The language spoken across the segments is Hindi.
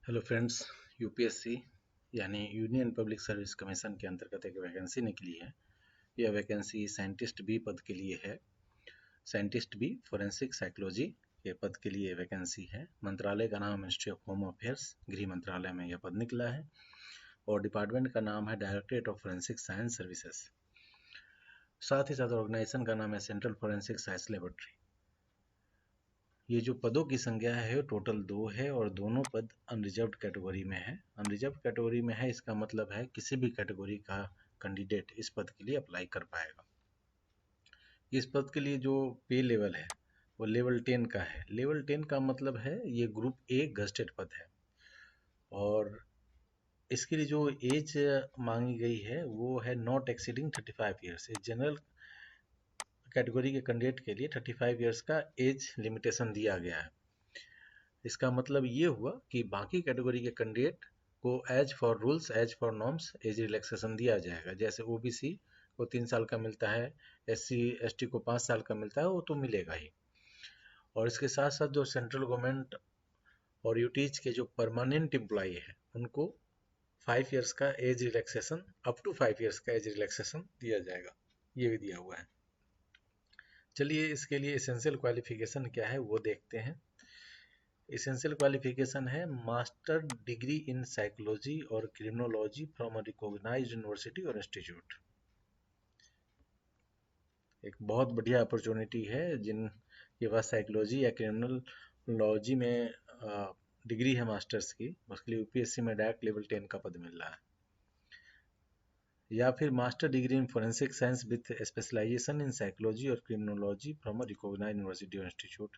हेलो फ्रेंड्स, यूपीएससी यानी यूनियन पब्लिक सर्विस कमीशन के अंतर्गत एक वैकेंसी निकली है। यह वैकेंसी साइंटिस्ट बी पद के लिए है। साइंटिस्ट बी फॉरेंसिक साइकोलॉजी के पद के लिए वैकेंसी है। मंत्रालय का नाम मिनिस्ट्री ऑफ होम अफेयर्स, गृह मंत्रालय में यह पद निकला है और डिपार्टमेंट का नाम है directorate of forensic science services. साथ ही साथ ऑर्गेनाइजेशन का नाम है सेंट्रल फॉरेंसिक साइंस लेबोरेटरी। ये जो पदों की संख्या है टोटल 2 है और दोनों पद अनरिजर्व्ड कैटेगरी में है। अनरिजर्व्ड कैटेगरी में है, इसका मतलब है किसी भी कैटेगरी का कैंडिडेट इस पद के लिए अप्लाई कर पाएगा। इस पद के लिए जो पे लेवल है वो लेवल 10 का है। लेवल 10 का मतलब है ये ग्रुप ए गस्टेड पद है और इसके लिए जो एज मांगी गई है वो है not exceeding 35 years. General category के कैंडिडेट के लिए 35 ईयर्स का एज लिमिटेशन दिया गया है। इसका मतलब ये हुआ कि बाकी कैटेगरी के कैंडिडेट को as per rules, as per norms age relaxation दिया जाएगा। जैसे ओबीसी को 3 साल का मिलता है, एससी एसटी को 5 साल का मिलता है, वो तो मिलेगा ही। और इसके साथ साथ जो सेंट्रल गवर्नमेंट और यूटीज के जो परमानेंट एम्प्लॉई है उनको 5 ईयर्स का age relaxation, up to 5 years का एज रिलैक्सेशन दिया जाएगा। ये भी दिया हुआ है। चलिए इसके लिए एसेंशियल क्वालिफिकेशन क्या है वो देखते हैं। एसेंशियल क्वालिफिकेशन है मास्टर डिग्री इन साइकोलॉजी और criminology from a recognised university और इंस्टीट्यूट। एक बहुत बढ़िया अपॉर्चुनिटी है जिनके पास साइकोलॉजी या क्रिमिनोलॉजी में डिग्री है मास्टर्स की, उसके लिए यूपीएससी में डायरेक्ट लेवल 10 का पद मिल रहा है। या फिर master degree in forensic science with specialization in psychology और criminology from a recognised university और इंस्टीट्यूट।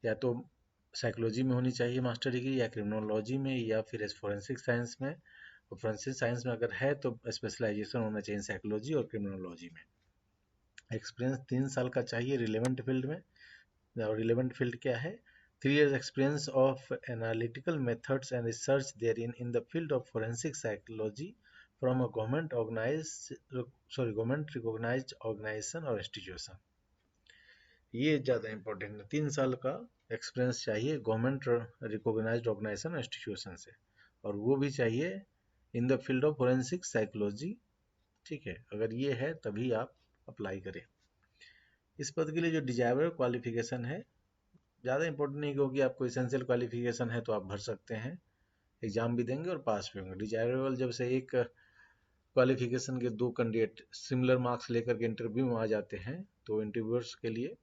या तो साइकोलॉजी में होनी चाहिए मास्टर डिग्री, या क्रिमिनोलॉजी में, या फिर फोरेंसिक साइंस में। और फोरेंसिक साइंस में अगर है तो स्पेशलाइजेशन होना चाहिए साइकोलॉजी और क्रिमिनोलॉजी में। एक्सपीरियंस 3 साल का चाहिए रिलेवेंट फील्ड में। और रिलेवेंट फील्ड क्या है? 3 years experience of analytical methods and research there in the field of forensic psychology from a government recognised organisation और इंस्टीट्यूशन। ये ज़्यादा इंपॉर्टेंट है। 3 साल का एक्सपीरियंस चाहिए गवर्नमेंट रिकॉग्नाइज्ड ऑर्गेनाइजेशन इंस्टीट्यूशन से, और वो भी चाहिए इन the field of forensic psychology. ठीक है, अगर ये है तभी आप अप्लाई करें। इस पद के लिए जो डिजायरेबल क्वालिफिकेशन है ज़्यादा इंपॉर्टेंट नहीं, क्योंकि आपको एसेंशियल क्वालिफिकेशन है तो आप भर सकते हैं, एग्जाम भी देंगे और पास भी होंगे। डिजायरेबल जब से एक क्वालिफिकेशन के 2 कैंडिडेट सिमिलर मार्क्स लेकर के इंटरव्यू में आ जाते हैं तो इंटरव्यूअर्स के लिए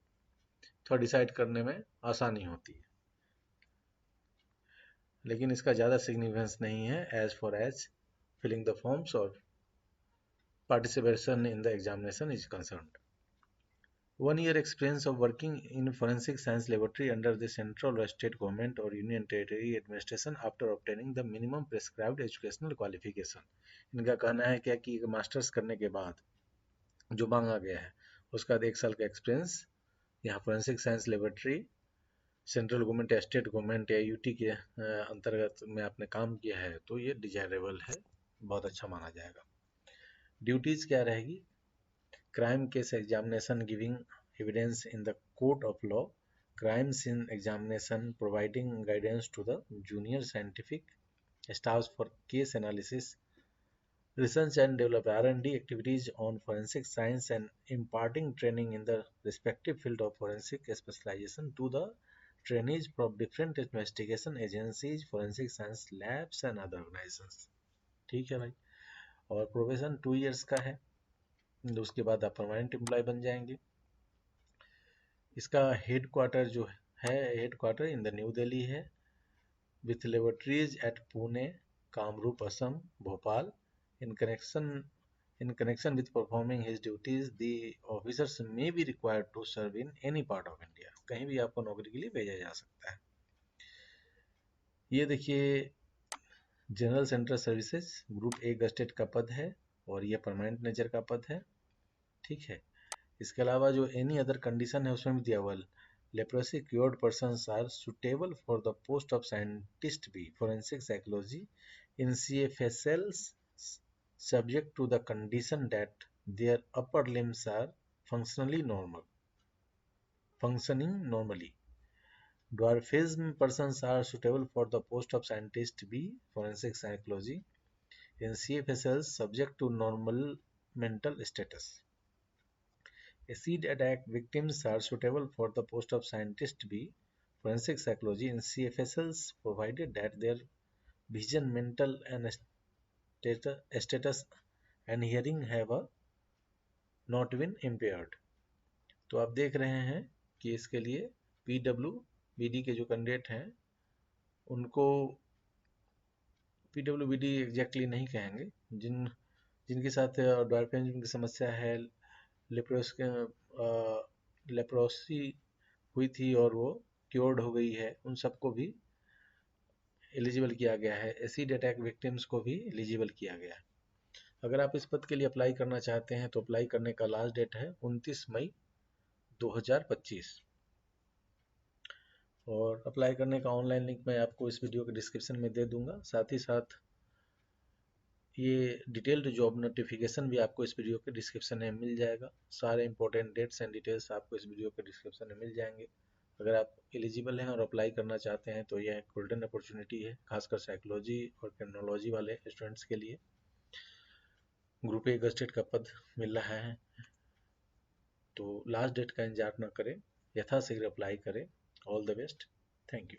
थोड़ा डिसाइड करने में आसानी होती है। लेकिन इसका ज़्यादा सिग्निफिकेंस नहीं है as far as filling the forms और participation in the examination is concerned. 1 year experience of working in forensic science laboratory under the central or state government or union territory administration after obtaining the minimum prescribed educational qualification। इनका कहना है क्या कि मास्टर्स करने के बाद जो मांगा गया है उसका 1 साल का एक्सपीरियंस यहाँ forensic science laboratory central government या स्टेट गवर्नमेंट या यूटी के अंतर्गत में आपने काम किया है तो ये डिजायरेबल है, बहुत अच्छा माना जाएगा। ड्यूटीज क्या रहेगी? Crime case examination, giving evidence in the court of law, crime scene examination, providing guidance to the junior scientific staffs for case analysis, research and develop R&D activities on forensic science, and imparting training in the respective field of forensic specialization to the trainees from different investigation agencies, forensic science labs and other organizations। ठीक है भाई। और प्रोबेशन 2 years का है, उसके बाद आप परमानेंट एम्प्लॉय बन जाएंगे। इसका हेड क्वार्टर जो है, headquarter in the new Delhi है, with laboratories at Pune, Kamrup Assam, Bhopal. In connection with performing his duties the officers may be required to serve in any part of India. कहीं भी आपको नौकरी के लिए भेजा जा सकता है। ये देखिए general central services group A gazetted का पद है और ये परमानेंट नेचर का पद है। ठीक है, इसके अलावा जो एनी अदर कंडीशन है उसमें भी दिया हुआ, leprosy cured persons are suitable for the post of scientist B forensic psychology in CFSLs subject to the condition that their upper limbs are functioning normally। Dwarfism persons are suitable for the post of scientist B. Forensic psychology in CFSLs subject to normal mental status. Acid attack victims are suitable for the post of scientist B. Forensic psychology in CFSLs provided that their vision, mental and status and hearing have not been impaired. तो आप देख रहे हैं कि इसके लिए PWBD के जो कैंडिडेट हैं उनको PWBD एग्जैक्टली नहीं कहेंगे, जिनके साथ ड्वार्फिज्म की समस्या है, लेप्रोसी हुई थी और वो क्योर्ड हो गई है, उन सबको भी एलिजिबल किया गया है। एसिड अटैक विक्टिम्स को भी एलिजिबल किया गया है। अगर आप इस पद के लिए अप्लाई करना चाहते हैं तो अप्लाई करने का लास्ट डेट है 29 मई 2025 और अप्लाई करने का ऑनलाइन लिंक मैं आपको इस वीडियो के डिस्क्रिप्शन में दे दूंगा। साथ ही साथ ये डिटेल्ड जॉब नोटिफिकेशन भी आपको इस वीडियो के डिस्क्रिप्शन में मिल जाएगा। सारे इंपॉर्टेंट डेट्स एंड डिटेल्स आपको इस वीडियो के डिस्क्रिप्शन में मिल जाएंगे। अगर आप एलिजिबल हैं और अप्लाई करना चाहते हैं तो यह एक गोल्डन अपॉर्चुनिटी है, खासकर साइकोलॉजी और क्रिमिनोलॉजी वाले स्टूडेंट्स के लिए। ग्रुप ए गस्टेड का पद मिल रहा है, तो लास्ट डेट का इंतजार न करें, यथाशीघ्र अप्लाई करें। All the best, thank you.